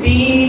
3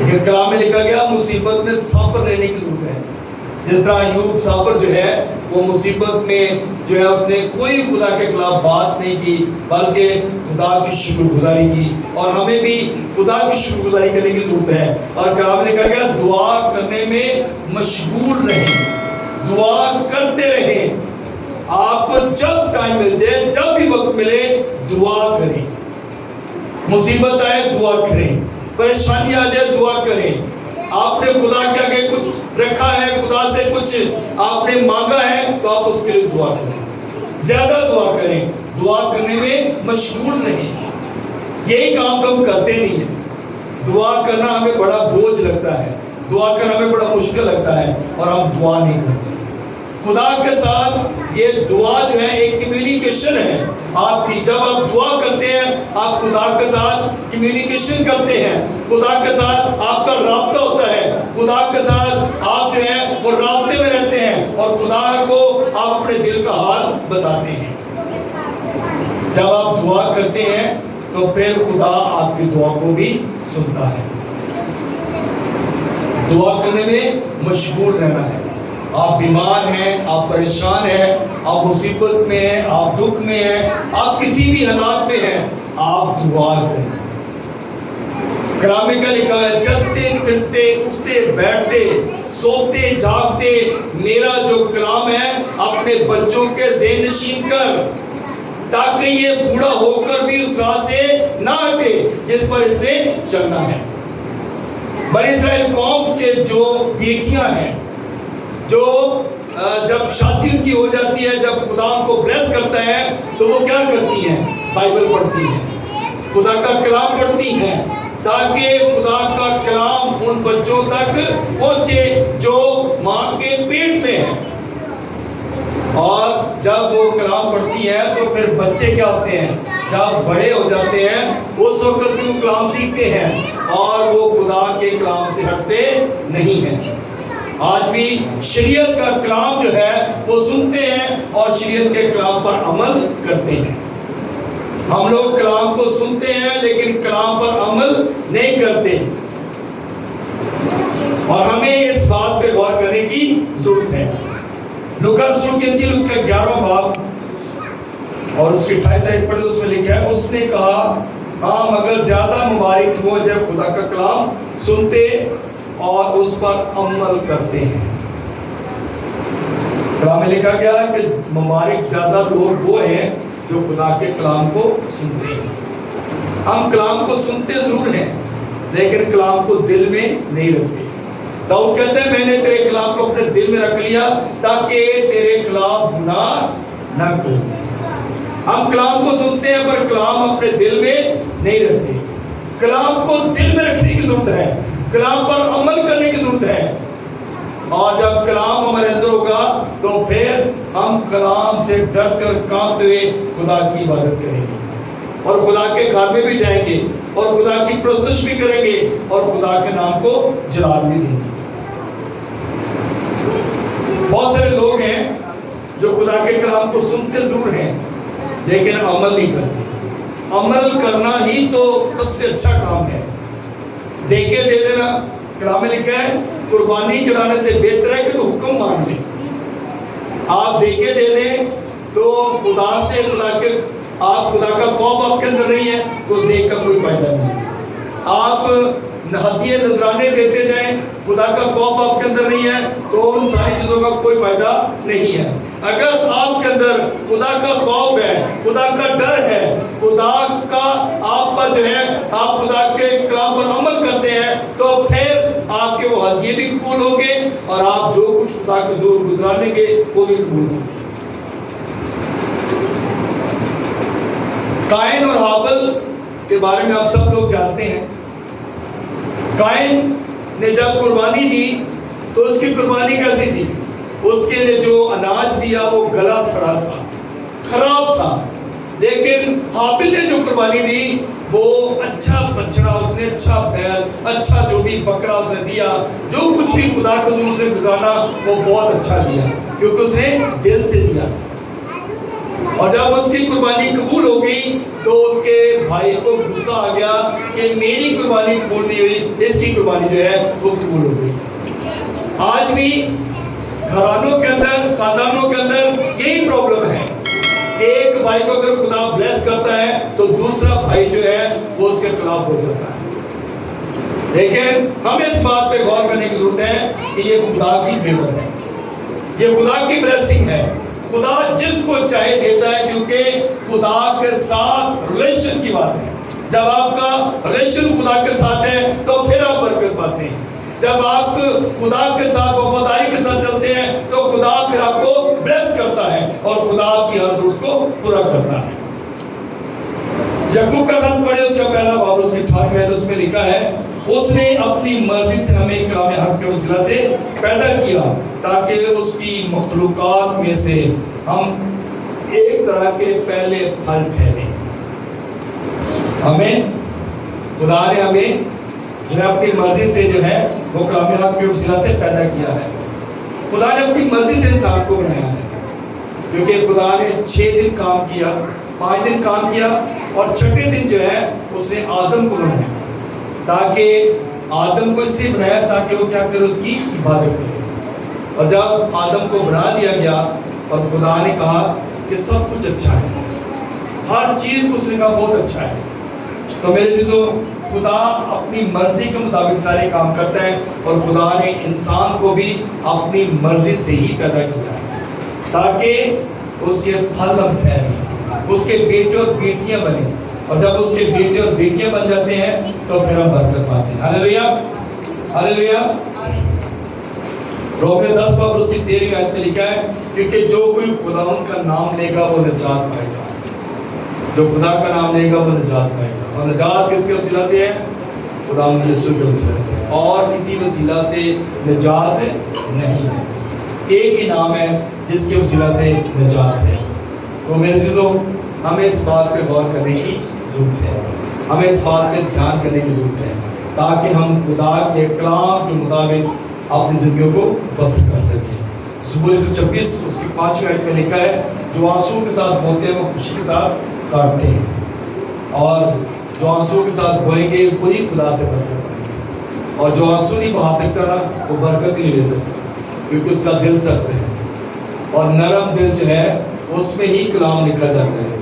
لیکن کلام میں لکھا گیا مصیبت میں صبر رہنے کی ضرورت ہے. جس طرح ایوب صابر جو ہے وہ مصیبت میں جو ہے اس نے کوئی خدا کے خلاف بات نہیں کی بلکہ خدا کی شکر گزاری کی. اور ہمیں بھی خدا کی شکر گزاری کرنے کی ضرورت ہے. اور کلام نے کہا گیا دعا کرنے میں مشغول رہیں, دعا کرتے رہیں. آپ کو جب ٹائم مل جائے, جب بھی وقت ملے, دعا کریں. مصیبت آئے دعا کریں, پریشانی آ جائے دعا کریں. آپ نے خدا کے آگے کچھ رکھا ہے, خدا سے کچھ آپ نے مانگا ہے, تو آپ اس کے لیے دعا کریں, زیادہ دعا کریں, دعا کرنے میں مشغول رہیں. یہی کام تو ہم کرتے نہیں ہیں. دعا کرنا ہمیں بڑا بوجھ لگتا ہے, دعا کرنا ہمیں بڑا مشکل لگتا ہے, اور ہم دعا نہیں کرتے. خدا کے ساتھ یہ دعا جو ہے ایک کمیونیکیشن ہے آپ کی. جب آپ دعا کرتے ہیں آپ خدا کے ساتھ کمیونیکیشن کرتے ہیں, خدا کے ساتھ آپ کا رابطہ ہوتا ہے, خدا کے ساتھ آپ جو ہے وہ رابطے میں رہتے ہیں, اور خدا کو آپ اپنے دل کا حال بتاتے ہیں. جب آپ دعا کرتے ہیں تو پھر خدا آپ کی دعا کو بھی سنتا ہے. دعا کرنے میں مشغول رہنا ہے. آپ بیمار ہیں, آپ پریشان ہیں, آپ مصیبت میں ہیں, آپ دکھ میں ہیں, آپ کسی بھی حالات میں ہیں, آپ دعا کریں. کلام میں کیا لکھا ہے؟ چلتے پھرتے اٹھتے بیٹھتے سوتے جاگتے میرا جو کلام ہے اپنے بچوں کے ذہن نشین کر, تاکہ یہ بوڑھا ہو کر بھی اس راہ سے نہ ہٹے جس پر اس نے چلنا ہے. بنی اسرائیل قوم کے جو بیٹیاں ہیں, جو جب شادی ان کی ہو جاتی ہے, جب خدا ان کو بلیس کرتا ہے تو وہ کیا کرتی ہیں؟ بائبل پڑھتی ہیں, خدا کا کلام پڑھتی ہیں, تاکہ خدا کا کلام ان بچوں تک پہنچے جو ماں کے پیٹ میں ہیں. اور جب وہ کلام پڑھتی ہیں تو پھر بچے کیا ہوتے ہیں؟ جب بڑے ہو جاتے ہیں اس وقت بھی وہ کلام سیکھتے ہیں, اور وہ خدا کے کلام سے ہٹتے نہیں ہیں. آج بھی شریعت کا کلام جو ہے وہ سنتے ہیں اور شریعت کے کلام پر عمل کرتے ہیں. ہم لوگ کلام کو سنتے ہیں لیکن کلام پر عمل نہیں کرتے, اور ہمیں اس بات پہ غور کرنے کی ضرورت ہے. لوکا رسول کی انجیل اس کا 11واں باب اور اس کی 28 آیت پڑھے, اس میں لکھا ہے اس نے کہا ہاں مگر زیادہ مبارک وہ جب خدا کا کلام سنتے اور اس پر عمل کرتے ہیں. کلام میں لکھا گیا ہے کہ مبارک زیادہ لوگ وہ ہیں جو خدا کے کلام کو سنتے ہیں. ہم کلام کو سنتے ضرور ہیں لیکن کلام کو دل میں نہیں رکھتے. داؤد کہتے ہیں میں نے تیرے کلام کو اپنے دل میں رکھ لیا تاکہ تیرے خلاف گناہ نہ کروں. ہم کلام کو سنتے ہیں پر کلام اپنے دل میں نہیں رکھتے. کلام کو دل میں رکھنے کی ضرورت ہے, کلام پر عمل کرنے کی ضرورت ہے. اور جب کلام ہمارے اندر ہوگا تو پھر ہم کلام سے ڈر کر کانپتے ہوئے خدا کی عبادت کریں گے, اور خدا کے گھر میں بھی جائیں گے, اور خدا کی پرستش بھی کریں گے, اور خدا کے نام کو جلال بھی دیں گے. بہت سارے لوگ ہیں جو خدا کے کلام کو سنتے ضرور ہیں لیکن عمل نہیں کرتے. عمل کرنا ہی تو سب سے اچھا کام ہے. دے کے دے دینا, کلام میں لکھا ہے قربانی چڑھانے سے بہتر ہے کہ تو حکم مان لیں. آپ دے کے دے دیں تو خدا سے آپ خدا کا خوف آپ کے اندر نہیں ہے تو اس دیکھ کا کوئی فائدہ نہیں. آپ ہدیے نذرانے دیتے جائیں, خدا کا خوف آپ کے اندر نہیں ہے تو ان ساری چیزوں کا کوئی فائدہ نہیں ہے. اگر آپ کے اندر خدا کا خوف ہے, خدا کا ڈر ہے, خدا کا آپ پر جو ہے آپ خدا کے کلام پر عمل کرتے ہیں, تو پھر آپ کے وہ ہدیے بھی قبول ہوں گے, اور آپ جو کچھ خدا کے زور گزاریں گے وہ بھی قبول ہوں گے. قائن اور ہابل کے بارے میں آپ سب لوگ جانتے ہیں. قائن نے جب قربانی دی تو اس کی قربانی کیسی تھی؟ اس کے لیے جو اناج دیا وہ گلا سڑا تھا, خراب تھا. لیکن ہابل نے جو قربانی دی وہ اچھا بچڑا, اس نے اچھا بیل, اچھا جو بھی بکرا اس نے دیا, جو کچھ بھی خدا کو اس نے گزارا وہ بہت اچھا دیا کیونکہ اس نے دل سے دیا. اور جب اس کی قربانی قبول ہو گئی تو اس کے بھائی کو غصہ آ گیا کہ میری قربانی قبول نہیں ہوئی، اس کی قربانی جو ہے وہ قبول ہو گئی۔ آج بھی گھرانوں کے اندر، خاندانوں کے اندر یہی پرابلم ہے کہ ایک بھائی کو اگر خدا بلیس کرتا ہے تو دوسرا بھائی جو ہے وہ اس کے خلاف ہو جاتا ہے۔ لیکن ہمیں اس بات پہ غور کرنے کی ضرورت ہے کہ یہ خدا کی فیور ہے، یہ خدا کی بلیسنگ ہے۔ خدا جس کو چاہے دیتا ہے، کیونکہ خدا کے ساتھ ریلیشن کی بات ہے۔ جب آپ کا ریلیشن خدا کے ساتھ ہے تو پھر آپ برکت پاتے ہیں۔ جب آپ خدا کے ساتھ وفاداری کے ساتھ چلتے ہیں تو خدا پھر آپ کو بلیس کرتا ہے اور خدا آپ کی ہر ضرورت کو پورا کرتا ہے۔ یعقوب کا خط پڑھے، اس کا پہلا باب اس کی 18ویں آیت، اس میں لکھا ہے اس نے اپنی مرضی سے ہمیں کلام حق کے وسیلہ سے پیدا کیا تاکہ اس کی مخلوقات میں سے ہم ایک طرح کے پہلے پھل ٹھہریں۔ ہمیں خدا نے ہمیں جو ہے اپنی مرضی سے جو ہے وہ کلام حق کے وسیلہ سے پیدا کیا ہے۔ خدا نے اپنی مرضی سے انسان کو بنایا ہے، کیونکہ خدا نے 6 دن کام کیا، 5 دن کام کیا اور چھٹے دن جو ہے اس نے آدم کو بنایا، تاکہ آدم کو اس لیے بنایا تاکہ وہ کیا کرے، اس کی عبادت کرے۔ اور جب آدم کو بنا دیا گیا اور خدا نے کہا کہ سب کچھ اچھا ہے، ہر چیز کو اس نے کہا بہت اچھا ہے، تو میرے عزیزو خدا اپنی مرضی کے مطابق سارے کام کرتا ہے، اور خدا نے انسان کو بھی اپنی مرضی سے ہی پیدا کیا ہے تاکہ اس کے پھل ہم ٹھہریں، اس کے بیٹے اور بیٹیاں بنیں، اور جب اس کے بیٹے اور بیٹیاں بن جاتے ہیں تو پھر ہم برکت پاتے ہیں۔ ہاللیلویا، ہاللیلویا۔ رومیو 10 باب اس کی 13ویں آیت میں لکھا ہے کیونکہ جو کوئی خداوند کا نام لے گا وہ نجات پائے گا، جو خدا کا نام لے گا وہ نجات پائے گا۔ اور نجات کس کے وسیلہ سے ہے؟ خداوند یسوع کے وسیلہ سے، اور کسی وسیلہ سے نجات نہیں ہے۔ ایک ہی نام ہے جس کے وسیلہ سے نجات ہے۔ تو میرے عزیزو ہمیں اس بات پہ غور کرنے کی ضرورت ہے، ہمیں اس بات پہ دھیان کرنے کی ضرورت ہے تاکہ ہم خدا کے کلام کے مطابق اپنی زندگیوں کو بسر کر سکیں۔ زبور 26 اس کی 5ویں آیت میں لکھا ہے جو آنسو کے ساتھ بوتے ہیں وہ خوشی کے ساتھ کاٹتے ہیں، اور جو آنسو کے ساتھ بوئیں گے وہی خدا سے برکت پائیں گے، اور جو آنسو نہیں بہا سکتا نا وہ برکت نہیں لے سکتا، کیونکہ اس کا دل سخت ہے، اور نرم دل جو ہے اس میں ہی کلام لکھا جاتا ہے۔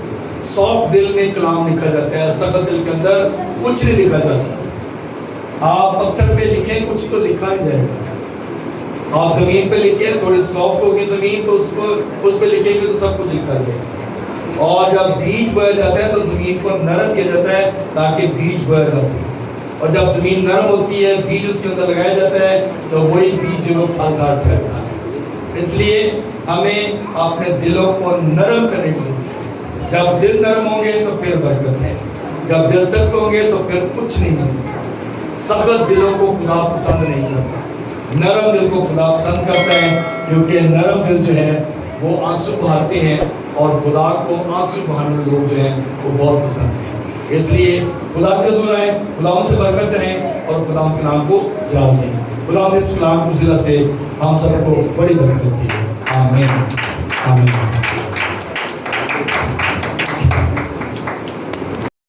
سافٹ دل میں کلام لکھا جاتا ہے، سخت دل کے اندر کچھ نہیں لکھا جاتا۔ آپ پتھر پہ لکھیں کچھ تو لکھا ہی جائے گا، آپ زمین پہ لکھیں تھوڑی سافٹ ہوگی زمین تو اس پہ لکھیں گے تو سب کچھ لکھا جائے گا، اور جب بیج بویا جاتا ہے تو زمین کو نرم کیا جاتا ہے تاکہ بیج بویا جا سکے، اور جب زمین نرم ہوتی ہے بیج اس کے اندر لگایا جاتا ہے تو وہی بیج جو پھلدار ٹھہرتا ہے۔ اس لیے ہمیں اپنے دلوں کو نرم کرنے کی ضرورت ہے۔ جب دل نرم ہوں گے تو پھر برکت ہے، جب دل سخت ہوں گے تو پھر کچھ نہیں مل سکتا۔ سخت دلوں کو خدا پسند نہیں کرتا، نرم دل کو خدا پسند کرتا ہے، کیونکہ نرم دل جو ہے وہ آنسو بہاتے ہیں، اور خدا کو آنسو بہانے لوگ جو ہیں وہ بہت پسند ہیں۔ اس لیے خدا کے حضور آئیں، خدا ان سے برکت چاہیں اور خدا ان کے نام کو جلال دیں۔ خدا اس کلام کے وسیلہ سے ہم سب کو بڑی برکت دے۔ آمین، آمین۔